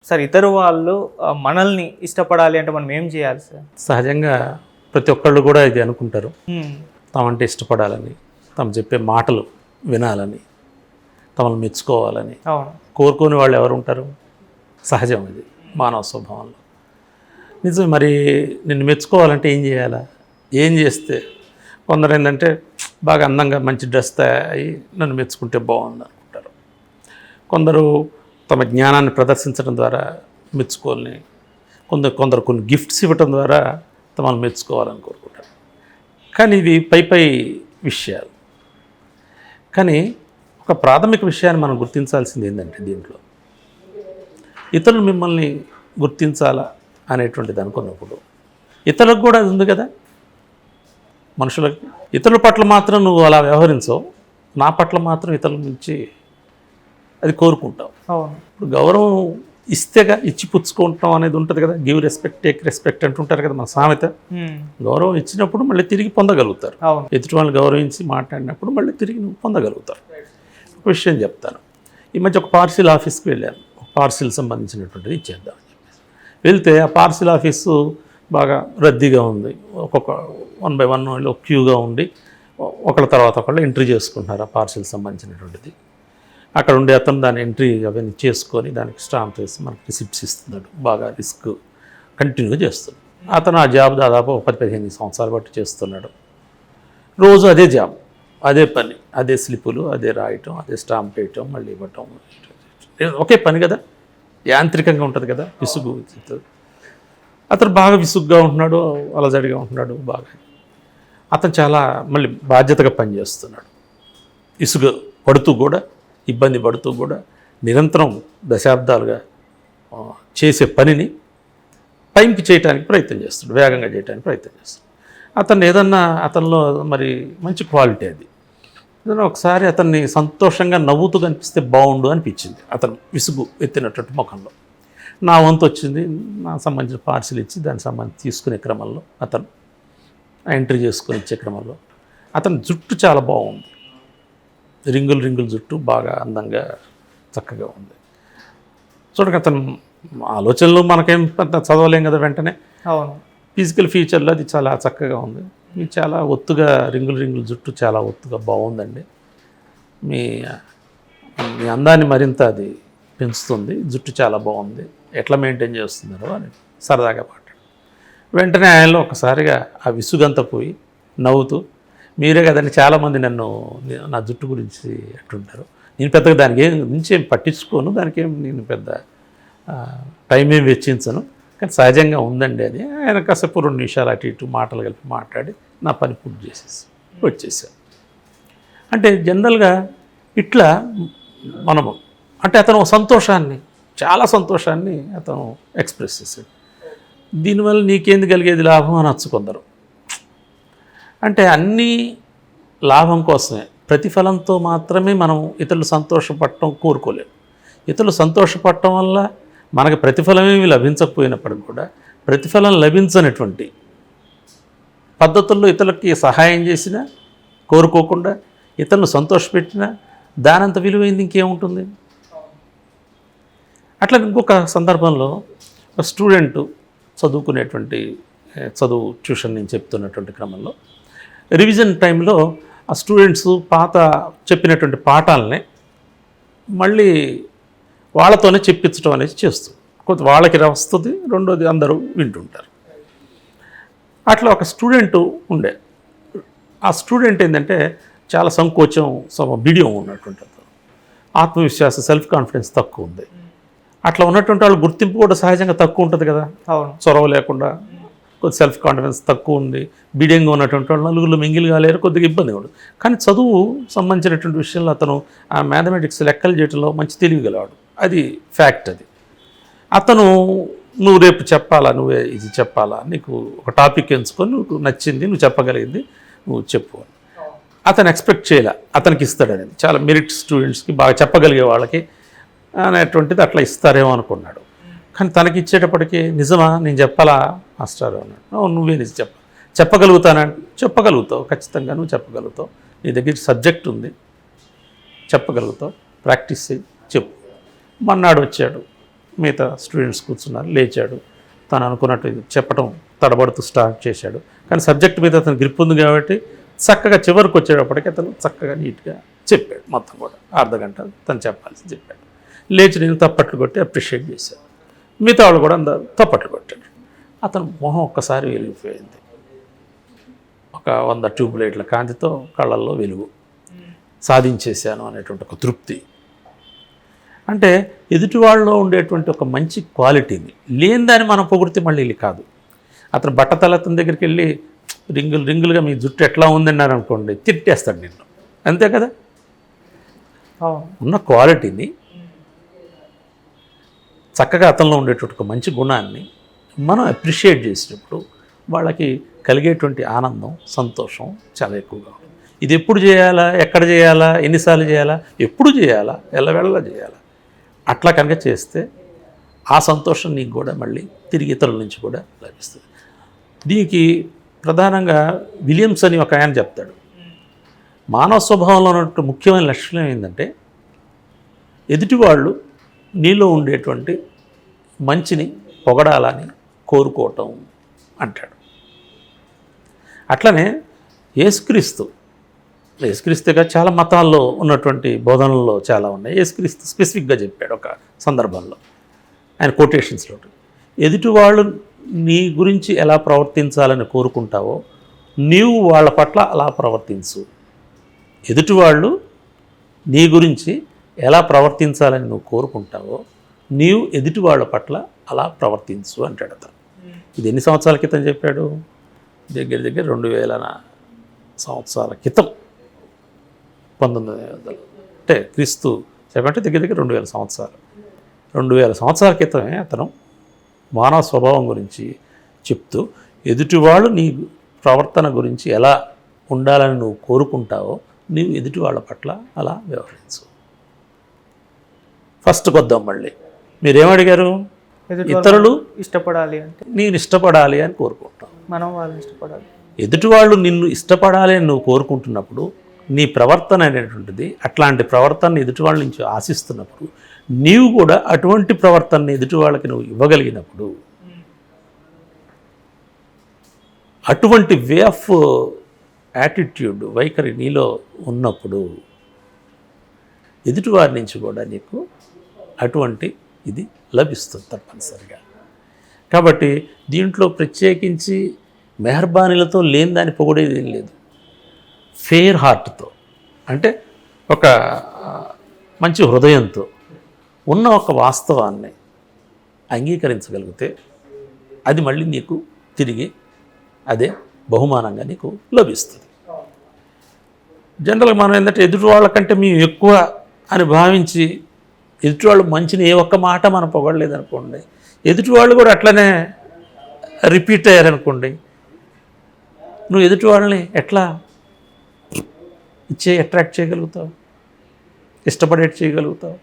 Sir ఇతరు వాళ్ళు మనల్ని ఇష్టపడాలి అంటే మనం ఏం చేయాలి సార్? సహజంగా ప్రతి ఒక్కళ్ళు కూడా ఇది అనుకుంటారు. హ్మ్. తమంటే ఇష్టపడాలని, తమ చెప్పే మాటలు వినాలని, తమను మెచ్చుకోవాలని అవును. కోరుకునే వాళ్ళు ఎవరు ఉంటారు? సహజం ఇది మానవ స్వభావంలో. నిజం. మరి నిన్ను మెచ్చుకోవాలంటే ఏం చేయాలా? ఏం చేస్తే? కొందరు ఏంటంటే బాగా అందంగా మంచి డ్రెస్ అయ్యి నన్ను మెచ్చుకుంటే బాగుంది అనుకుంటారు. కొందరు తమ జ్ఞానాన్ని ప్రదర్శించడం ద్వారా మెచ్చుకోవాలని, కొందరు కొన్ని గిఫ్ట్స్ ఇవ్వటం ద్వారా తమను మెచ్చుకోవాలని కోరుకుంటారు. కానీ ఇవి పై విషయాలు. కానీ ఒక ప్రాథమిక విషయాన్ని మనం గుర్తించాల్సింది ఏంటంటే దీంట్లో ఇతరులు మిమ్మల్ని గుర్తించాలా అనేటువంటిది అనుకున్నప్పుడు ఇతరులకు కూడా అది ఉంది కదా. మనుషులకి ఇతరుల పట్ల మాత్రం నువ్వు అలా వ్యవహరించవు, నా పట్ల మాత్రం ఇతరుల నుంచి అది కోరుకుంటావు. అవును. ఇప్పుడు గౌరవం ఇస్తేగా ఇచ్చి పుచ్చుకుంటాం అనేది ఉంటుంది కదా. గివ్ రెస్పెక్ట్ టేక్ రెస్పెక్ట్ అంటుంటారు కదా మన సామెత. గౌరవం ఇచ్చినప్పుడు మళ్ళీ తిరిగి పొందగలుగుతారు. అవును. ఎదుటి వాళ్ళని గౌరవించి మాట్లాడినప్పుడు మళ్ళీ తిరిగి నువ్వు పొందగలుగుతారు. ఒక విషయం చెప్తాను. ఈ మధ్య ఒక పార్సిల్ ఆఫీస్కి వెళ్ళాను. పార్సిల్ సంబంధించినటువంటిది ఇచ్చేద్దామని చెప్పేసి వెళ్తే ఆ పార్సిల్ ఆఫీసు బాగా రద్దీగా ఉంది. ఒక్కొక్క 1 by 1 క్యూగా ఉండి ఒకళ్ళ తర్వాత ఒకళ్ళు ఎంట్రీ చేసుకుంటున్నారు ఆ పార్సిల్ సంబంధించినటువంటిది. అక్కడ ఉండే అతను దాని ఎంట్రీ అవన్నీ చేసుకొని దానికి స్టాంప్ వేసి మనకి రిసిప్ట్స్ ఇస్తున్నాడు. బాగా రిస్క్ కంటిన్యూగా చేస్తున్నాడు. అతను ఆ జాబ్ దాదాపు 10-15 సంవత్సరాలు బట్టి చేస్తున్నాడు. రోజు అదే జాబ్, అదే పని, అదే స్లిప్పులు, అదే రాయటం, అదే స్టాంప్ వేయటం, మళ్ళీ ఇవ్వటం, ఒకే పని కదా. యాంత్రికంగా ఉంటుంది కదా, విసుగు. అతను బాగా విసుగ్గా ఉంటున్నాడు, అలజడిగా ఉంటున్నాడు బాగా. అతను చాలా మళ్ళీ బాధ్యతగా పనిచేస్తున్నాడు. ఇసుగు పడుతూ కూడా, ఇబ్బంది పడుతూ కూడా నిరంతరం దశాబ్దాలుగా చేసే పనిని టైంకి చేయడానికి ప్రయత్నం చేస్తాడు, వేగంగా చేయడానికి ప్రయత్నం చేస్తాడు. అతను ఏదన్నా అతనిలో మరి మంచి క్వాలిటీ అది. ఏదైనా ఒకసారి అతన్ని సంతోషంగా నవ్వుతూ కనిపిస్తే బాగుండు అనిపించింది అతను విసుగు ఎత్తినటువంటి ముఖంలో. నా వంతు వచ్చింది, నాకు సంబంధించిన పార్సిల్ ఇచ్చి దానికి సంబంధించి తీసుకునే క్రమంలో అతను ఎంట్రీ చేసుకొని ఇచ్చే క్రమంలో అతని జుట్టు చాలా బాగుంది. రింగులు జుట్టు బాగా అందంగా చక్కగా ఉంది. చూడక అతను ఆలోచనలు మనకేం పెద్ద చదవలేం కదా వెంటనే. అవును. ఫిజికల్ ఫీచర్లో అది చాలా చక్కగా ఉంది. మీకు చాలా ఒత్తుగా రింగులు జుట్టు చాలా ఒత్తుగా బాగుందండి. మీ అందాన్ని మరింత అది పెంచుతుంది. జుట్టు చాలా బాగుంది, ఎట్లా మెయింటైన్ చేస్తున్నారు అని సరదాగా మాట్లాడు. వెంటనే ఆయనలో ఒకసారిగా ఆ విసుగంతా పోయి నవ్వుతూ, మీరే కదండి చాలామంది నా జుట్టు గురించి అంటుంటారు, నేను పెద్దగా దానికి నుంచి ఏం పట్టించుకోను, దానికి ఏం నేను పెద్ద టైం ఏం వెచ్చించను, కానీ సహజంగా ఉందండి అని ఆయన కాసేపు 2 నిమిషాలు అటు ఇటు మాటలు కలిపి మాట్లాడి నా పని పూర్తి చేసేసి వచ్చేసాను. అంటే జనరల్గా ఇట్లా మనము అంటే అతను సంతోషాన్ని, చాలా సంతోషాన్ని అతను ఎక్స్ప్రెస్ చేశాడు. దీనివల్ల నీకేంది కలిగేది లాభం అని వచ్చుకుందరు. అంటే అన్నీ లాభం కోసమే, ప్రతిఫలంతో మాత్రమే మనం ఇతరులు సంతోషపడటం కోరుకోలేము. ఇతరులు సంతోషపడటం వల్ల మనకు ప్రతిఫలమేమి లభించకపోయినప్పటికీ కూడా ప్రతిఫలం లభించనటువంటి పద్ధతుల్లో ఇతరులకి సహాయం చేసినా, కోరుకోకుండా ఇతరులను సంతోషపెట్టినా దానంత విలువైంది ఇంకేముంటుంది. అట్లా ఇంకొక సందర్భంలో ఒక స్టూడెంటు చదువు ట్యూషన్ నేను చెప్తున్నటువంటి క్రమంలో రివిజన్ టైంలో ఆ స్టూడెంట్స్ పాత చెప్పినటువంటి పాఠాలని మళ్ళీ వాళ్ళతోనే చెప్పించడం అనేది చేస్తుంది. కొంత వాళ్ళకి వస్తుంది, రెండోది అందరూ వింటుంటారు. అట్లా ఒక స్టూడెంట్ ఉండే. ఆ స్టూడెంట్ ఏంటంటే చాలా సంకోచం, బిడియం ఉన్నటువంటి ఆత్మవిశ్వాసం, సెల్ఫ్ కాన్ఫిడెన్స్ తక్కువ ఉంది. అట్లా ఉన్నటువంటి వాళ్ళు గుర్తింపు కూడా సహజంగా తక్కువ ఉంటుంది కదా. అవును. చొరవ లేకుండా కొద్ది సెల్ఫ్ కాన్ఫిడెన్స్ తక్కువ ఉంది, బిడియంగా ఉన్నటువంటి వాళ్ళు నలుగురు మింగిల్ కాలేరు, కొద్దిగా ఇబ్బంది ఉండదు. కానీ చదువు సంబంధించినటువంటి విషయంలో అతను ఆ మ్యాథమెటిక్స్ లెక్కలు చేయడంలో మంచి తెలివిగలవాడు. అది ఫ్యాక్ట్. అది అతను నువ్వు రేపు చెప్పాలా, నువ్వే ఇది చెప్పాలా, నీకు ఒక టాపిక్ ఎంచుకొని నువ్వు నచ్చింది, నువ్వు చెప్పగలిగింది నువ్వు చెప్పు అని అతను ఎక్స్పెక్ట్ చేయలే. అతనికి ఇస్తాడనేది చాలా మెరిట్ స్టూడెంట్స్కి, బాగా చెప్పగలిగే వాళ్ళకి అనేటువంటిది అట్లా ఇస్తారేమో అనుకున్నాడు. కానీ తనకి ఇచ్చేటప్పటికి నిజమా నేను చెప్పాలా మాస్టర్ అన్నాడు. నువ్వే నిజం చెప్పగలుగుతానంటే చెప్పగలుగుతావు, ఖచ్చితంగా నువ్వు చెప్పగలుగుతావు, నీ దగ్గర సబ్జెక్ట్ ఉంది, చెప్పగలుగుతావు, ప్రాక్టీస్ చేయి, చెప్పు. మన్నాడు వచ్చాడు, మిగతా స్టూడెంట్స్ కూర్చున్నారు, లేచాడు, తను అనుకున్నట్టు చెప్పడం తడబడుతూ స్టార్ట్ చేశాడు. కానీ సబ్జెక్ట్ మీద అతను గ్రిప్ ఉంది కాబట్టి చక్కగా చివరికి వచ్చేటప్పటికి అతను చక్కగా నీట్గా చెప్పాడు. మొత్తం కూడా అర్ధగంట తను చెప్పాల్సి చెప్పాడు. లేచి నేను తప్పట్లు కొట్టి అప్రిషియేట్ చేశాను. మిగతా వాళ్ళు కూడా అందరూ తప్పట్లు కొట్టాడు. అతను మొహం ఒక్కసారి వెలిగిపోయింది. ఒక 100 ట్యూబ్ లైట్ల కాంతితో కళ్ళల్లో వెలుగు. సాధించేశాను అనేటువంటి ఒక తృప్తి. అంటే ఎదుటి వాళ్ళలో ఉండేటువంటి ఒక మంచి క్వాలిటీని లేని దాన్ని మనం పొగిడితే మళ్ళీ ఇది కాదు. అతను బట్టతల అతని దగ్గరికి వెళ్ళి రింగులుగా మీ జుట్టు ఎట్లా ఉందన్నారు అనుకోండి, తిట్టేస్తాడు నిన్ను. అంతే కదా. ఉన్న క్వాలిటీని చక్కగా అతనిలో ఉండేటువంటి ఒక మంచి గుణాన్ని మనం అప్రిషియేట్ చేసినప్పుడు వాళ్ళకి కలిగేటువంటి ఆనందం, సంతోషం చాలా ఎక్కువగా ఉంటుంది. ఇది ఎప్పుడు చేయాలా, ఎక్కడ చేయాలా, ఎన్నిసార్లు చేయాలా, ఎప్పుడు చేయాలా, ఎల్లవేళలా చేయాలా. అట్లా కనుక చేస్తే ఆ సంతోషం నీకు కూడా మళ్ళీ తిరిగి ఇతరుల నుంచి కూడా లభిస్తుంది. దీనికి ప్రధానంగా విలియమ్స్ అని ఒక ఆయన చెప్తాడు, మానవ స్వభావంలో ఉన్నట్టు ముఖ్యమైన లక్షణం ఏంటంటే ఎదుటివాళ్ళు నీలో ఉండేటువంటి మంచిని పొగడాలని కోరుకోవటం అంటాడు. అట్లనే యేసుక్రీస్తుగా చాలా మతాల్లో ఉన్నటువంటి బోధనల్లో చాలా ఉన్నాయి. యేసుక్రీస్తు స్పెసిఫిక్గా చెప్పాడు ఒక సందర్భంలో, ఆయన కొటేషన్స్లో, ఎదుటివాళ్ళు నీ గురించి ఎలా ప్రవర్తించాలని కోరుకుంటావో నీవు వాళ్ళ పట్ల అలా ప్రవర్తించు. ఎదుటివాళ్ళు నీ గురించి ఎలా ప్రవర్తించాలని నువ్వు కోరుకుంటావో నీవు ఎదుటి వాళ్ళ పట్ల అలా ప్రవర్తించు అంటాడు అతను. ఇది ఎన్ని సంవత్సరాల క్రితం చెప్పాడు? దగ్గర 2000 సంవత్సరాల క్రితం, 1900 అంటే క్రీస్తు చెప్పంటే దగ్గర 2000 సంవత్సరాలు. 2000 సంవత్సరాల క్రితమే అతను మానవ స్వభావం గురించి చెప్తూ ఎదుటివాళ్ళు నీ ప్రవర్తన గురించి ఎలా ఉండాలని నువ్వు కోరుకుంటావో నీవు ఎదుటి వాళ్ళ పట్ల అలా వ్యవహరించు. ఫస్ట్ కొద్దాం మళ్ళీ మీరేమడిగారు? ఇతరులు ఇష్టపడాలి అంటే నేను ఇష్టపడాలి అని కోరుకుంటాం. మనం వాళ్ళని ఇష్టపడాలి. ఎదుటివాళ్ళు నిన్ను ఇష్టపడాలి అని నువ్వు కోరుకుంటున్నప్పుడు నీ ప్రవర్తన అనేటువంటిది అట్లాంటి ప్రవర్తనని ఎదుటి వాళ్ళ నుంచి ఆశిస్తున్నప్పుడు నీవు కూడా అటువంటి ప్రవర్తనని ఎదుటి వాళ్ళకి నువ్వు ఇవ్వగలిగినప్పుడు, అటువంటి వే ఆఫ్ యాటిట్యూడ్ వైఖరి నీలో ఉన్నప్పుడు ఎదుటివారి నుంచి కూడా నీకు అటువంటి ఇది లభిస్తుంది తప్పనిసరిగా. కాబట్టి దీంట్లో ప్రత్యేకించి మెహర్బానీలతో లేని దాన్ని పొగిడేది ఏం లేదు. ఫెయిర్ హార్ట్తో అంటే ఒక మంచి హృదయంతో ఉన్న ఒక వాస్తవాన్ని అంగీకరించగలిగితే అది మళ్ళీ నీకు తిరిగి అదే బహుమానంగా నీకు లభిస్తుంది. జనరల్గా మనం ఏంటంటే ఎదుటి వాళ్ళకంటే మేము ఎక్కువ అని భావించి ఎదుటివాళ్ళు మంచిని ఏ ఒక్క మాట మనం పొగడలేదనుకోండి, ఎదుటివాళ్ళు కూడా అట్లనే రిపీట్ అయ్యారనుకోండి, నువ్వు ఎదుటి వాళ్ళని ఎట్లా అట్రాక్ట్ చేయగలుగుతావు, ఇష్టపడేట్ చేయగలుగుతావు?